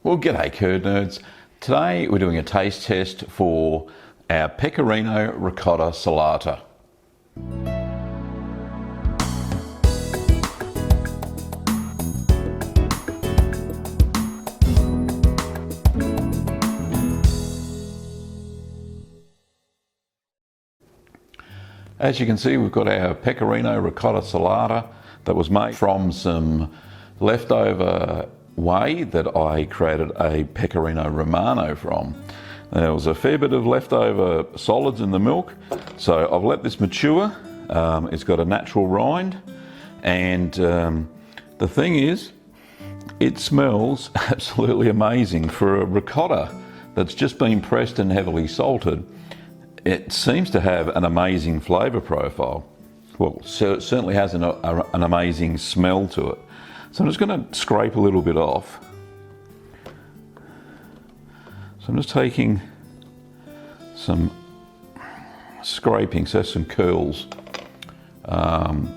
Well, g'day curd nerds. Today we're doing a taste test for our Pecorino Ricotta Salata. As you can see, we've got our Pecorino Ricotta Salata that was made from some leftover whey that I created a Pecorino Romano from. There was a fair bit of leftover solids in the milk, so I've let this mature. It's got a natural rind, and the thing is, it smells absolutely amazing for a ricotta that's just been pressed and heavily salted. It seems to have an amazing flavour profile. Well, so it certainly has an amazing smell to it. So I'm just going to scrape a little bit off. So I'm just taking some scraping, so some curls. So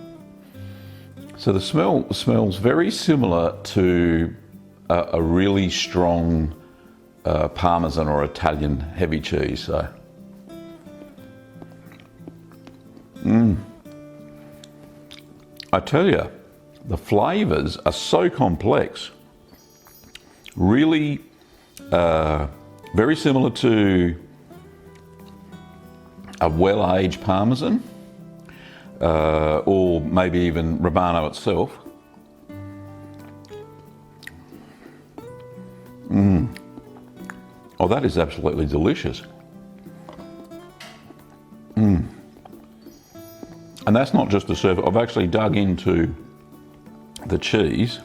the smell smells very similar to a really strong Parmesan or Italian heavy cheese. So. I tell you, the flavours are so complex. Really very similar to a well-aged Parmesan or maybe even Romano itself. Oh, that is absolutely delicious. And that's not just the surface. I've actually dug into the cheese.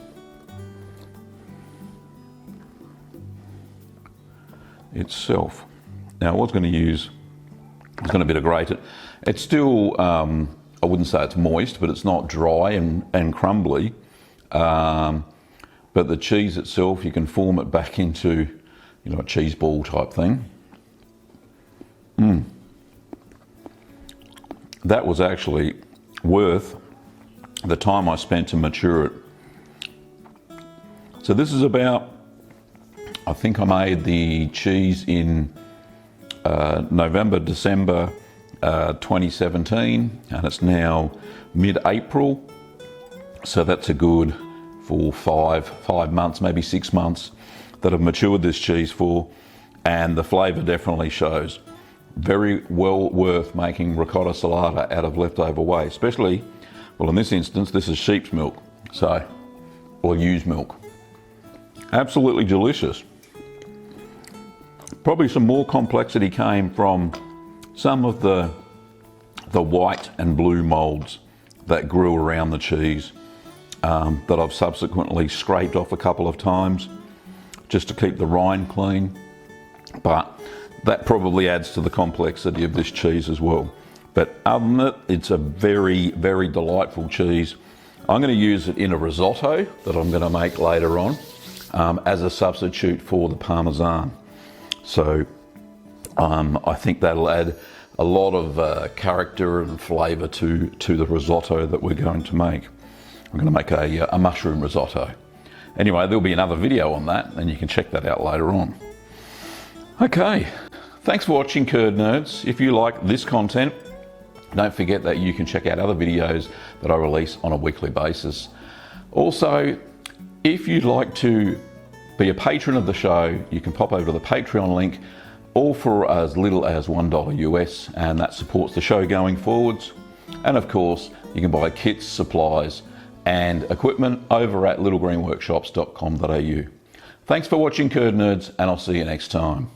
Itself. Now I was going to bit of grate it. It's still, I wouldn't say it's moist, but it's not dry and crumbly. But the cheese itself, you can form it back into, a cheese ball type thing. That was actually worth the time I spent to mature it. So this is about, I think I made the cheese in November, December 2017, and it's now mid-April. So that's a good for five months, maybe 6 months that I've matured this cheese for, and the flavour definitely shows. Very well worth making ricotta salata out of leftover whey, especially, well, in this instance, this is sheep's milk, or ewe's milk. Absolutely delicious. Probably some more complexity came from some of the white and blue moulds that grew around the cheese that I've subsequently scraped off a couple of times just to keep the rind clean. But that probably adds to the complexity of this cheese as well. But other than that, it's a very, very delightful cheese. I'm going to use it in a risotto that I'm going to make later on as a substitute for the Parmesan. So I think that'll add a lot of character and flavour to the risotto that we're going to make. I'm going to make a mushroom risotto. Anyway, there'll be another video on that, and you can check that out later on. Okay, thanks for watching curd nerds. If you like this content, don't forget that you can check out other videos that I release on a weekly basis. Also, if you'd like to be a patron of the show, you can pop over to the Patreon link, all for as little as $1 US, and that supports the show going forwards. And of course, you can buy kits, supplies, and equipment over at littlegreenworkshops.com.au. Thanks for watching curd nerds, and I'll see you next time.